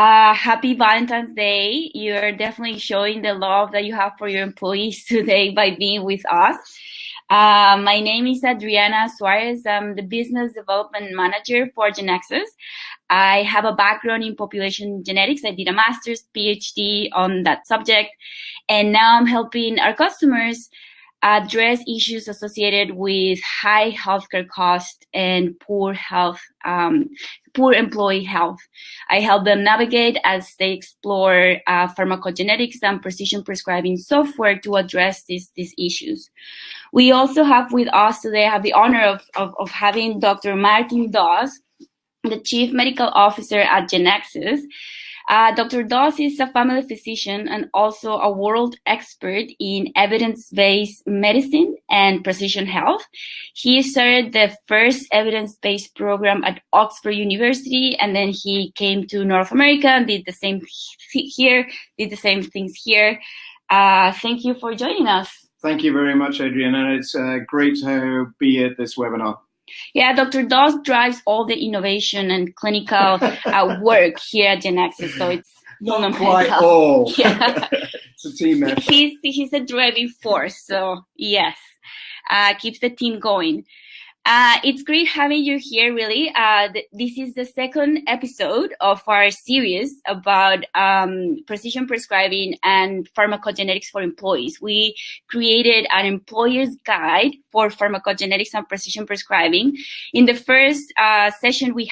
Happy Valentine's Day. You're definitely showing the love that you have for your employees today by being with us. My name is Adriana Suarez. I'm the Business Development Manager for Genexus. I have a background in population genetics. I did a master's PhD on that subject. And now I'm helping our customers address issues associated with high healthcare costs and poor employee health. I help them navigate as they explore pharmacogenetics and precision prescribing software to address these issues. We also have with us today, I have the honor of having Dr. Martin Dawes, the Chief Medical Officer at Genexus. Dr. Dawes is a family physician and also a world expert in evidence-based medicine and precision health. He started the first evidence-based program at Oxford University, and then he came to North America and did the same things here. Thank you for joining us. Thank you very much, Adriana. It's great to be at this webinar. Yeah, Dr. Dawes drives all the innovation and clinical work here at Genexus, so it's not quite all. Yeah. It's a team effort. He's a driving force, so yes, keeps the team going. It's great having you here, really. This is the second episode of our series about precision prescribing and pharmacogenetics for employees. We created an employer's guide for pharmacogenetics and precision prescribing. In the first session we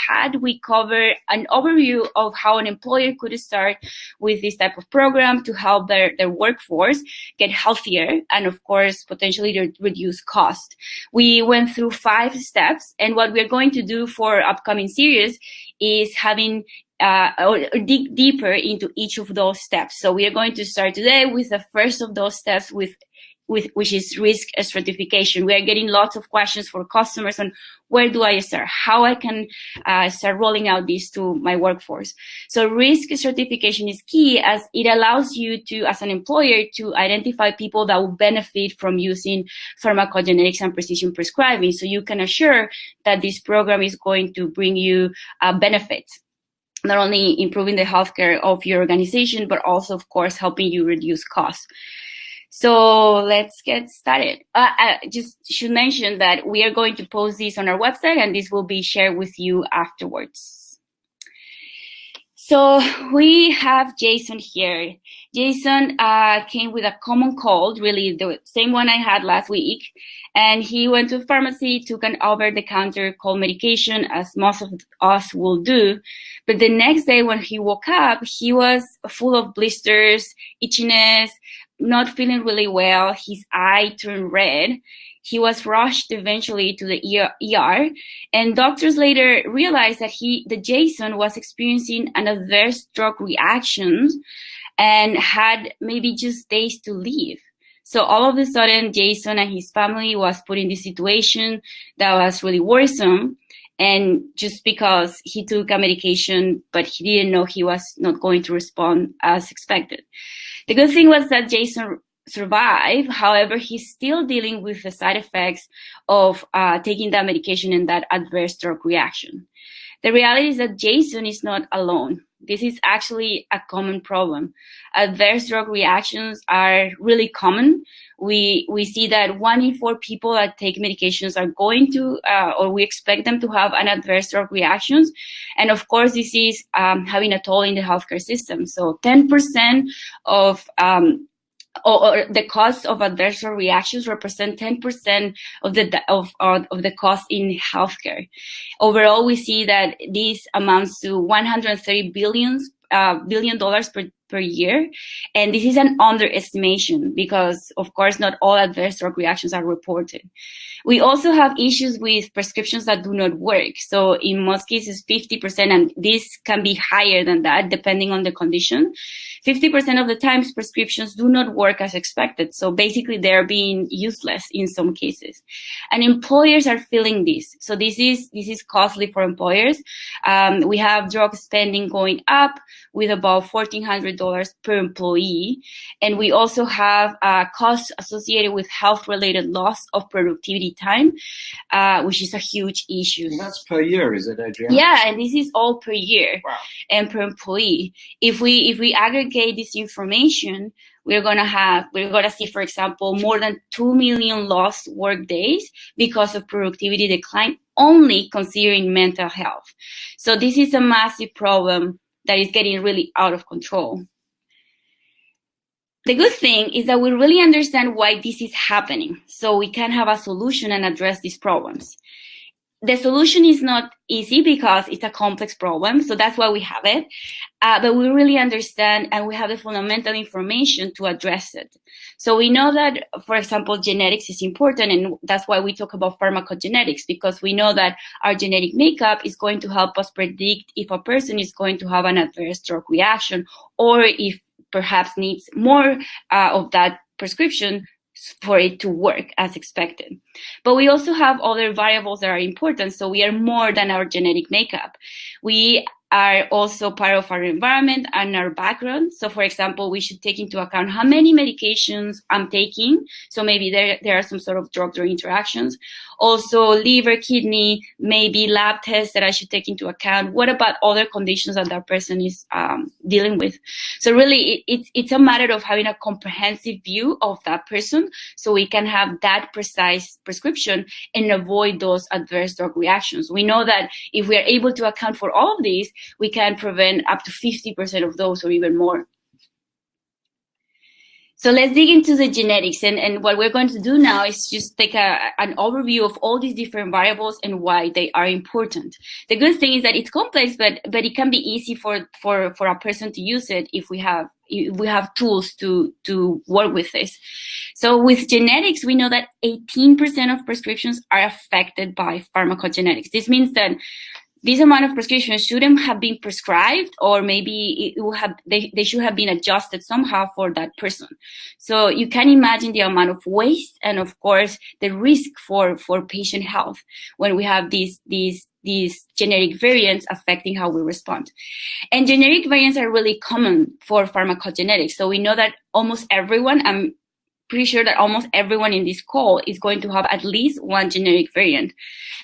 covered an overview of how an employer could start with this type of program to help their workforce get healthier and, of course, potentially reduce cost. We went through 5 steps, and what we're going to do for upcoming series is having or dig deeper into each of those steps. So we are going to start today with the first of those steps, which is risk stratification. We are getting lots of questions for customers on where do I start, how I can start rolling out this to my workforce. So risk stratification is key, as it allows you to, as an employer, to identify people that will benefit from using pharmacogenetics and precision prescribing. So you can assure that this program is going to bring you benefits, not only improving the healthcare of your organization, but also, of course, helping you reduce costs. So let's get started. I just should mention that we are going to post this on our website, and this will be shared with you afterwards. So we have Jason here. Jason came with a common cold, really the same one I had last week. And he went to a pharmacy, took an over-the-counter cold medication, as most of us will do. But the next day when he woke up, he was full of blisters, itchiness, not feeling really well. His eye turned red. He was rushed eventually to the ER, and doctors later realized that Jason was experiencing an adverse drug reaction and had maybe just days to live. So all of a sudden, Jason and his family was put in this situation that was really worrisome. And just because he took a medication, but he didn't know he was not going to respond as expected. The good thing was that Jason survived. However, he's still dealing with the side effects of taking that medication and that adverse drug reaction. The reality is that Jason is not alone. This is actually a common problem. Adverse drug reactions are really common. We see that 1 in 4 people that take medications are going to, or we expect them to have an adverse drug reactions. And of course, this is having a toll in the healthcare system. So 10% of or the cost of adverse reactions represent 10% of the cost in healthcare. Overall, we see that this amounts to $130 billion per year, and this is an underestimation because, of course, not all adverse drug reactions are reported. We also have issues with prescriptions that do not work. So in most cases, 50%, and this can be higher than that depending on the condition. 50% of the times prescriptions do not work as expected. So basically they're being useless in some cases. And employers are feeling this. So this is costly for employers. We have drug spending going up with about $1,400 $100 per employee. And we also have costs associated with health-related loss of productivity time, which is a huge issue. And that's per year, is it, Adriana? Yeah, and this is all per year. Wow. And per employee. If we aggregate this information, we're gonna see, for example, more than 2 million lost work days because of productivity decline, only considering mental health. So this is a massive problem that is getting really out of control. The good thing is that we really understand why this is happening, so we can have a solution and address these problems. The solution is not easy because it's a complex problem, so that's why we have it. But we really understand and we have the fundamental information to address it. So we know that, for example, genetics is important, and that's why we talk about pharmacogenetics, because we know that our genetic makeup is going to help us predict if a person is going to have an adverse drug reaction, or if perhaps needs more of that prescription for it to work as expected. But we also have other variables that are important. So we are more than our genetic makeup. We are also part of our environment and our background. So for example, we should take into account how many medications I'm taking. So maybe there are some sort of drug-drug interactions. Also liver, kidney, maybe lab tests that I should take into account. What about other conditions that that person is dealing with? So really it's a matter of having a comprehensive view of that person so we can have that precise prescription and avoid those adverse drug reactions. We know that if we are able to account for all of these, we can prevent up to 50% of those or even more. So let's dig into the genetics, and what we're going to do now is just take an overview of all these different variables and why they are important. The good thing is that it's complex, but it can be easy for a person to use it if we have tools to work with this. So with genetics, we know that 18% of prescriptions are affected by pharmacogenetics. This means that this amount of prescriptions shouldn't have been prescribed, or maybe they should have been adjusted somehow for that person. So you can imagine the amount of waste and, of course, the risk for patient health when we have these genetic variants affecting how we respond. And genetic variants are really common for pharmacogenetics. So we know that almost everyone, I'm pretty sure that almost everyone in this call is going to have at least one genetic variant.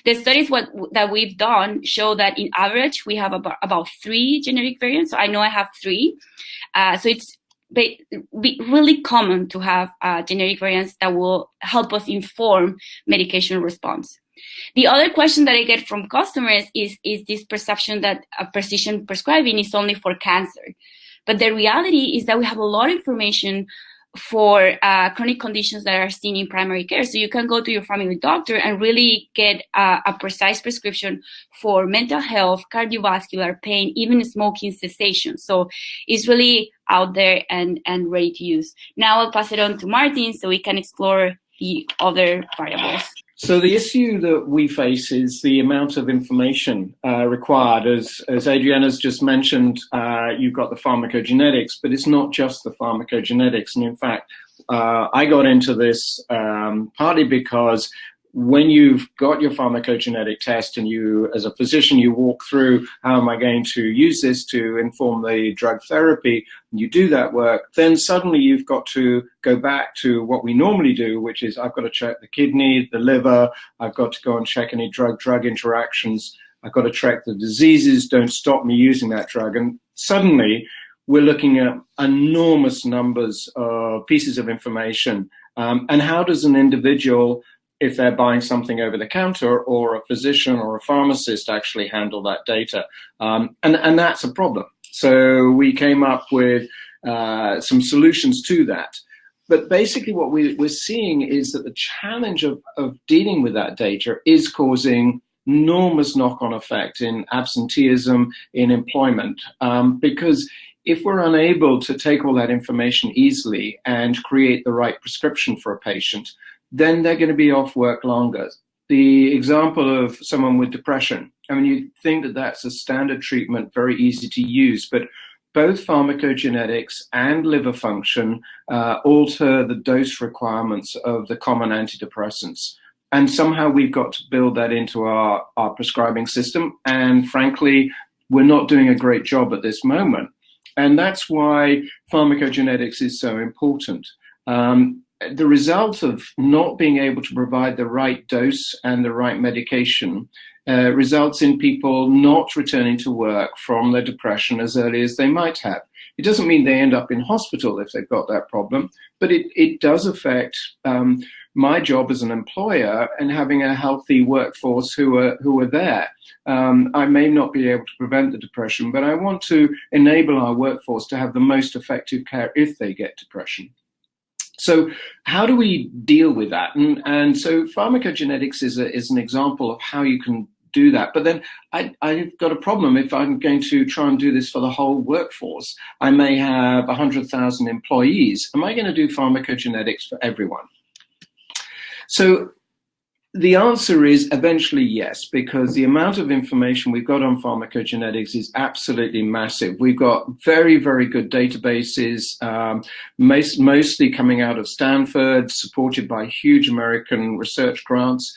The studies that we've done show that in average, we have about 3 genetic variants. So I know I have 3. So it's really common to have genetic variants that will help us inform medication response. The other question that I get from customers is this perception that precision prescribing is only for cancer. But the reality is that we have a lot of information for chronic conditions that are seen in primary care. So you can go to your family doctor and really get a precise prescription for mental health, cardiovascular, pain, even smoking cessation. So it's really out there and ready to use. Now I'll pass it on to Martin so we can explore the other variables. So the issue that we face is the amount of information required. As Adriana's just mentioned, you've got the pharmacogenetics, but it's not just the pharmacogenetics. And in fact, I got into this partly because when you've got your pharmacogenetic test and you, as a physician, you walk through how am I going to use this to inform the drug therapy, and you do that work, then suddenly you've got to go back to what we normally do, which is I've got to check the kidney, the liver, I've got to go and check any drug-drug interactions, I've got to check the diseases, don't stop me using that drug. And suddenly we're looking at enormous numbers of pieces of information. And how does an individual, if they're buying something over the counter, or a physician or a pharmacist, actually handle that data? And that's a problem. So we came up with some solutions to that. But basically what we're seeing is that the challenge of dealing with that data is causing enormous knock-on effect in absenteeism, in employment, because if we're unable to take all that information easily and create the right prescription for a patient, then they're going to be off work longer. The example of someone with depression, I mean, you'd think that that's a standard treatment, very easy to use, but both pharmacogenetics and liver function alter the dose requirements of the common antidepressants. And somehow we've got to build that into our prescribing system. And frankly, we're not doing a great job at this moment. And that's why pharmacogenetics is so important. The result of not being able to provide the right dose and the right medication results in people not returning to work from their depression as early as they might have. It doesn't mean they end up in hospital if they've got that problem, but it does affect my job as an employer and having a healthy workforce who are there. I may not be able to prevent the depression, but I want to enable our workforce to have the most effective care if they get depression. So how do we deal with that? And so pharmacogenetics is an example of how you can do that. But then I've got a problem if I'm going to try and do this for the whole workforce. I may have 100,000 employees. Am I going to do pharmacogenetics for everyone? So the answer is eventually yes, because the amount of information we've got on pharmacogenetics is absolutely massive. We've got very, very good databases, mostly coming out of Stanford, supported by huge American research grants.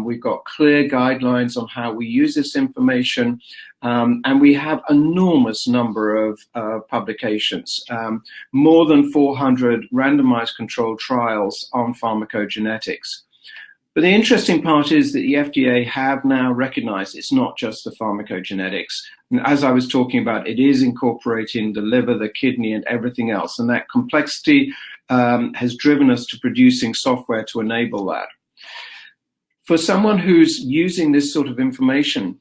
We've got clear guidelines on how we use this information, and we have enormous number of publications, more than 400 randomized controlled trials on pharmacogenetics. But the interesting part is that the FDA have now recognized it's not just the pharmacogenetics. And as I was talking about, it is incorporating the liver, the kidney, and everything else. And that complexity has driven us to producing software to enable that. For someone who's using this sort of information,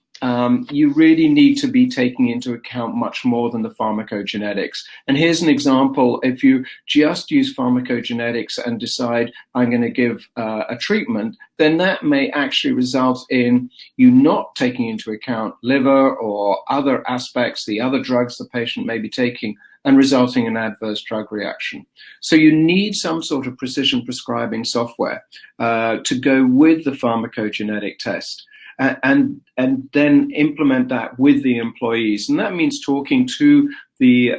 you really need to be taking into account much more than the pharmacogenetics. And here's an example. If you just use pharmacogenetics and decide I'm going to give a treatment, then that may actually result in you not taking into account liver or other aspects, the other drugs the patient may be taking, and resulting in adverse drug reaction. So you need some sort of precision prescribing software to go with the pharmacogenetic test. And then implement that with the employees. And that means talking to the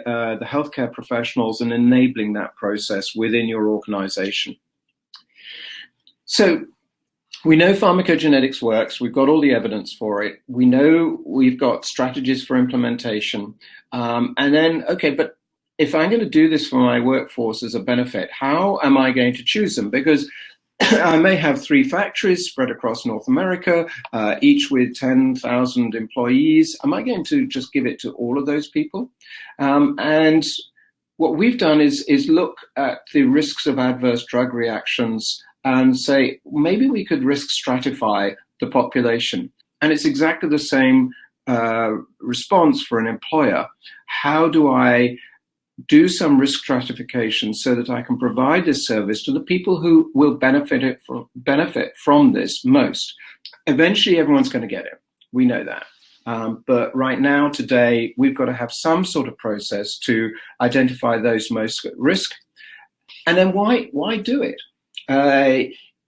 healthcare professionals and enabling that process within your organization. So we know pharmacogenetics works. We've got all the evidence for it. We know we've got strategies for implementation. And then, okay, but if I'm going to do this for my workforce as a benefit, how am I going to choose them? Because I may have 3 factories spread across North America, each with 10,000 employees. Am I going to just give it to all of those people? And what we've done is look at the risks of adverse drug reactions and say, maybe we could risk stratify the population. And it's exactly the same response for an employer. How do I do some risk stratification so that I can provide this service to the people who will benefit from this most? Eventually, everyone's going to get it. We know that. But right now, today, we've got to have some sort of process to identify those most at risk. And then why do it?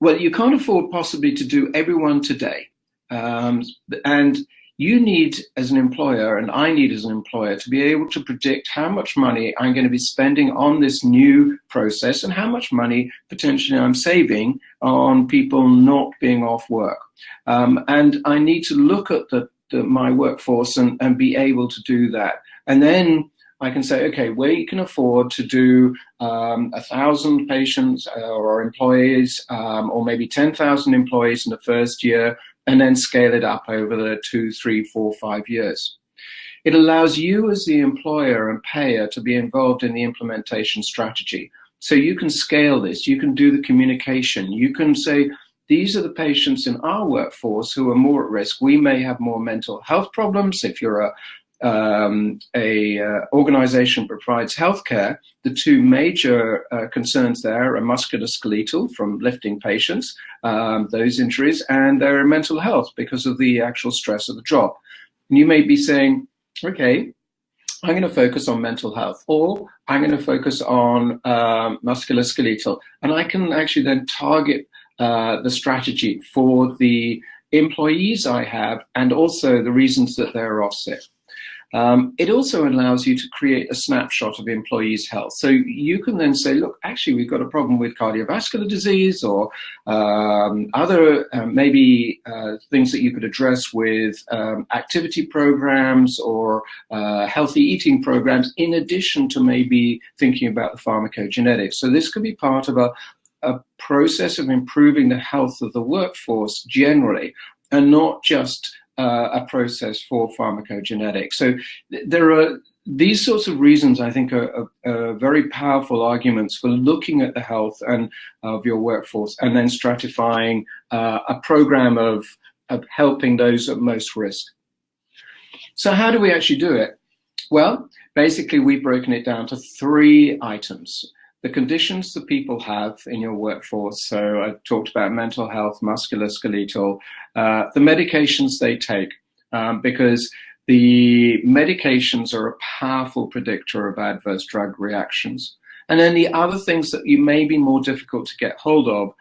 Well, you can't afford possibly to do everyone today. And you need, as an employer, and I need as an employer, to be able to predict how much money I'm going to be spending on this new process and how much money potentially I'm saving on people not being off work. And I need to look at my workforce and be able to do that. And then I can say, okay, we can afford to do 1,000 patients or employees, or maybe 10,000 employees in the first year, and then scale it up over the 2, 3, 4, 5 years. It allows you as the employer and payer to be involved in the implementation strategy. So you can scale this, you can do the communication, you can say, these are the patients in our workforce who are more at risk. We may have more mental health problems. If you're a organization that provides healthcare, the 2 major concerns there are musculoskeletal from lifting patients, those injuries, and their mental health because of the actual stress of the job. And you may be saying, okay, I'm going to focus on mental health, or I'm going to focus on musculoskeletal, and I can actually then target the strategy for the employees I have and also the reasons that they're off sick. It also allows you to create a snapshot of employees' health. So you can then say, look, actually, we've got a problem with cardiovascular disease or other maybe things that you could address with activity programs or healthy eating programs, in addition to maybe thinking about the pharmacogenetics. So this could be part of a process of improving the health of the workforce generally, and not just a process for pharmacogenetics. So there are these sorts of reasons, I think, are very powerful arguments for looking at the health and of your workforce and then stratifying a program of helping those at most risk. So how do we actually do it? Well, basically, we've broken it down to 3 items. The conditions that people have in your workforce. So I've talked about mental health, musculoskeletal, the medications they take, because the medications are a powerful predictor of adverse drug reactions. And then the other things that you may be more difficult to get hold of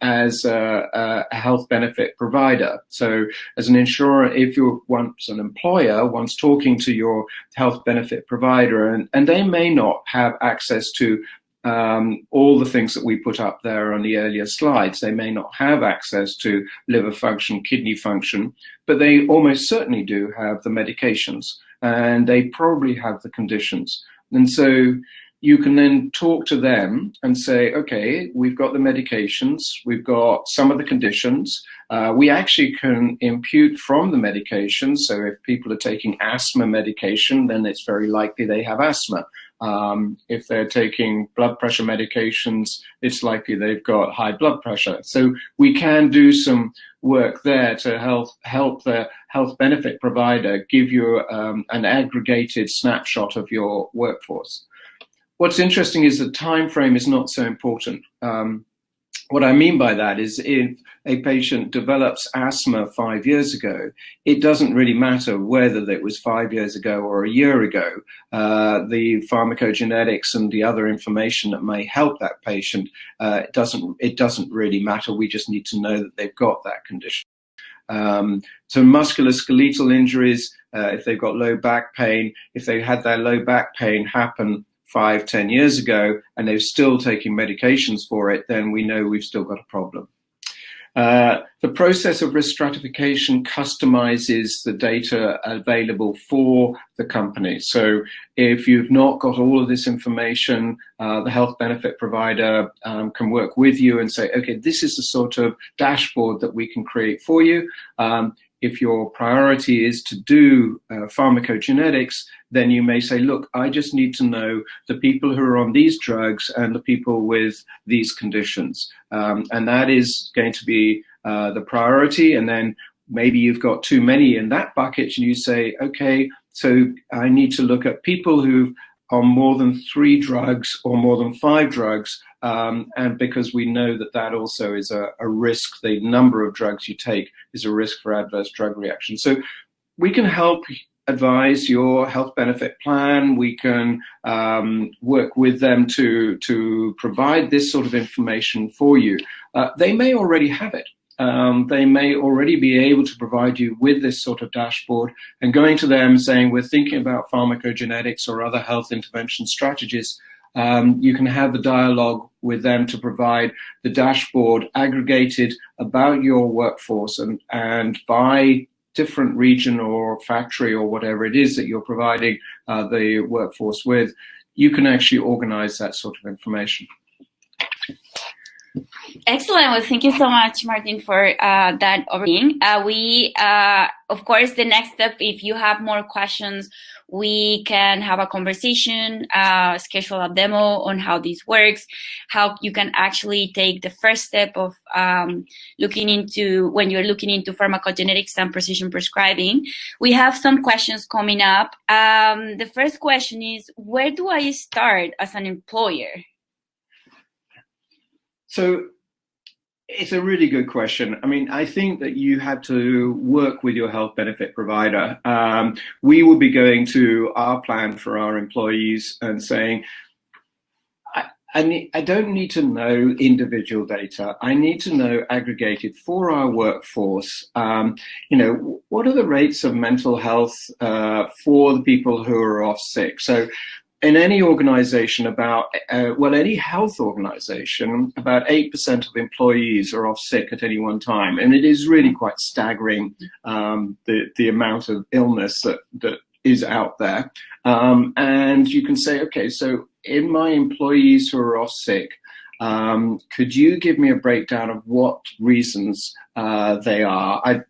as a health benefit provider. So as an insurer, if you're once an employer, once talking to your health benefit provider, and they may not have access to all the things that we put up there on the earlier slides. They may not have access to liver function, kidney function, but they almost certainly do have the medications, and they probably have the conditions. And so you can then talk to them and say, okay, we've got the medications, we've got some of the conditions. We actually can impute from the medications. So if people are taking asthma medication, then it's very likely they have asthma. If they're taking blood pressure medications, it's likely they've got high blood pressure. So we can do some work there to help the health benefit provider give you an aggregated snapshot of your workforce. What's interesting is the time frame is not so important. What I mean by that is if a patient develops asthma 5 years ago, it doesn't really matter whether it was 5 years ago or a year ago. The pharmacogenetics and the other information that may help that patient, it doesn't really matter. We just need to know that they've got that condition. So musculoskeletal injuries, if they've got low back pain, if they had their low back pain happen 5-10 years ago and they're still taking medications for it, then we know we've still got a problem. The process of risk stratification customizes the data available for the company. So if you've not got all of this information, the health benefit provider can work with you and say, okay, this is the sort of dashboard that we can create for you. If your priority is to do pharmacogenetics, then you may say, look, I just need to know the people who are on these drugs and the people with these conditions. And that is going to be the priority. And then maybe you've got too many in that bucket and you say, okay, so I need to look at people who are more than 3 drugs or more than 5 drugs. And because we know that that also is a risk, the number of drugs you take is a risk for adverse drug reaction. So we can help advise your health benefit plan. We can work with them to provide this sort of information for you. They may already have it. They may already be able to provide you with this sort of dashboard, and going to them saying, we're thinking about pharmacogenetics or other health intervention strategies. You can have the dialogue with them to provide the dashboard aggregated about your workforce and by different region or factory or whatever it is that you're providing the workforce with. You can actually organize that sort of information. Excellent. Well, thank you so much, Martin, for that overview. Of course, the next step, if you have more questions, we can have a conversation, schedule a demo on how this works, how you can actually take the first step of when you're looking into pharmacogenetics and precision prescribing. We have some questions coming up. The first question is, where do I start as an employer? So it's a really good question. I mean, I think that you have to work with your health benefit provider. We will be going to our plan for our employees and saying, I don't need to know individual data. I need to know aggregated for our workforce. What are the rates of mental health for the people who are off sick? So in any organization, any health organization, about 8% of employees are off sick at any one time. And it is really quite staggering, the amount of illness that is out there. And you can say, okay, so in my employees who are off sick, could you give me a breakdown of what reasons they are? I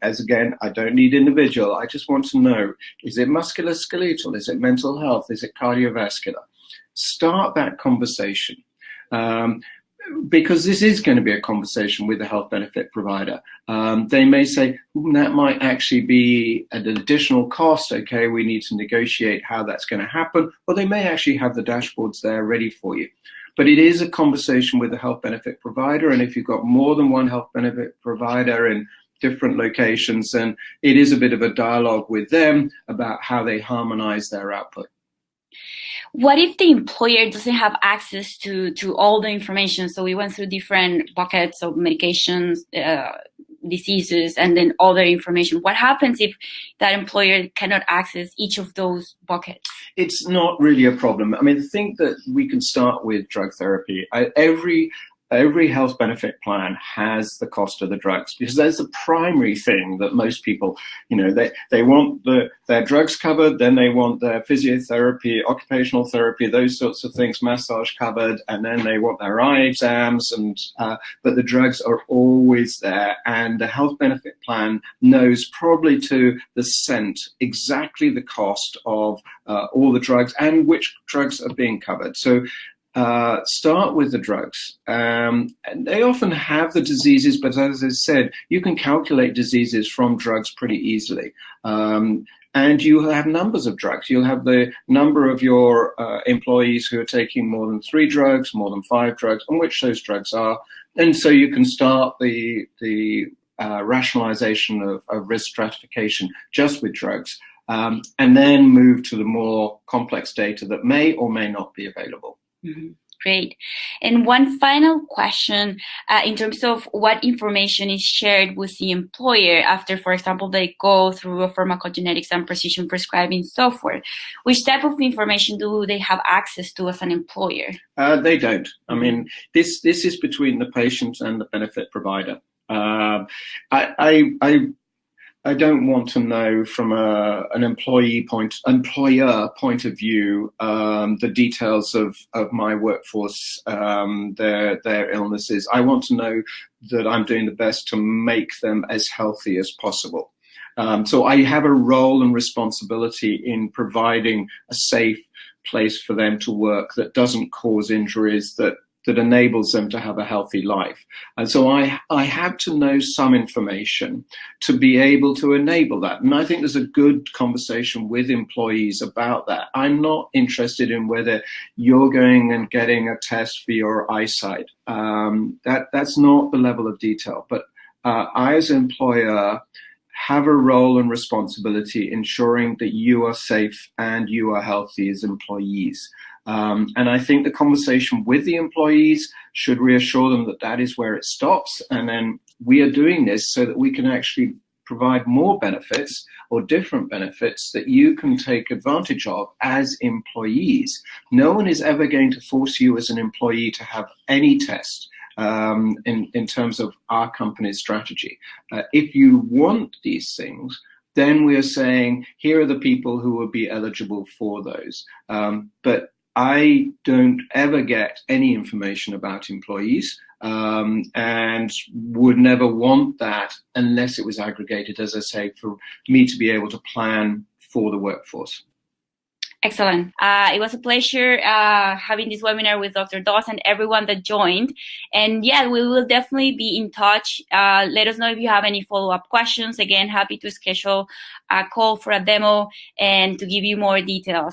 don't need individual. I just want to know, is it musculoskeletal? Is it mental health? Is it cardiovascular? Start that conversation. Because this is going to be a conversation with the health benefit provider. They may say, that might actually be an additional cost. Okay, we need to negotiate how that's going to happen. Or they may actually have the dashboards there ready for you. But it is a conversation with the health benefit provider. And if you've got more than one health benefit provider in different locations, then it is a bit of a dialogue with them about how they harmonize their output. What if the employer doesn't have access to all the information? So we went through different buckets of medications, diseases, and then other information. What happens if that employer cannot access each of those buckets? It's not really a problem. I mean, I think that we can start with drug therapy. Every health benefit plan has the cost of the drugs, because that's the primary thing that most people, they want their drugs covered, then they want their physiotherapy, occupational therapy, those sorts of things, massage covered, and then they want their eye exams, but the drugs are always there, and the health benefit plan knows probably to the cent exactly the cost of all the drugs and which drugs are being covered. So start with the drugs. And they often have the diseases, but as I said, you can calculate diseases from drugs pretty easily. And you have numbers of drugs. You'll have the number of your employees who are taking more than 3 drugs, more than 5 drugs, and which those drugs are. And so you can start the rationalization of risk stratification just with drugs, and then move to the more complex data that may or may not be available. Mm-hmm. Great. And one final question, in terms of what information is shared with the employer after, for example, they go through a pharmacogenetics and precision prescribing software. Which type of information do they have access to as an employer? They don't. I mean, this is between the patient and the benefit provider. I don't want to know from an employer point of view the details of my workforce, their illnesses. I want to know that I'm doing the best to make them as healthy as possible. So I have a role and responsibility in providing a safe place for them to work that doesn't cause injuries, that enables them to have a healthy life. And so I had to know some information to be able to enable that. And I think there's a good conversation with employees about that. I'm not interested in whether you're going and getting a test for your eyesight. That's not the level of detail. But I, as an employer, have a role and responsibility ensuring that you are safe and you are healthy as employees. And I think the conversation with the employees should reassure them that that is where it stops. And then we are doing this so that we can actually provide more benefits or different benefits that you can take advantage of as employees. No one is ever going to force you as an employee to have any test in terms of our company's strategy. If you want these things, then we are saying, here are the people who will be eligible for those. But I don't ever get any information about employees, and would never want that unless it was aggregated, as I say, for me to be able to plan for the workforce. Excellent. It was a pleasure having this webinar with Dr. Doss and everyone that joined. And yeah, we will definitely be in touch. Let us know if you have any follow-up questions. Again, happy to schedule a call for a demo and to give you more details.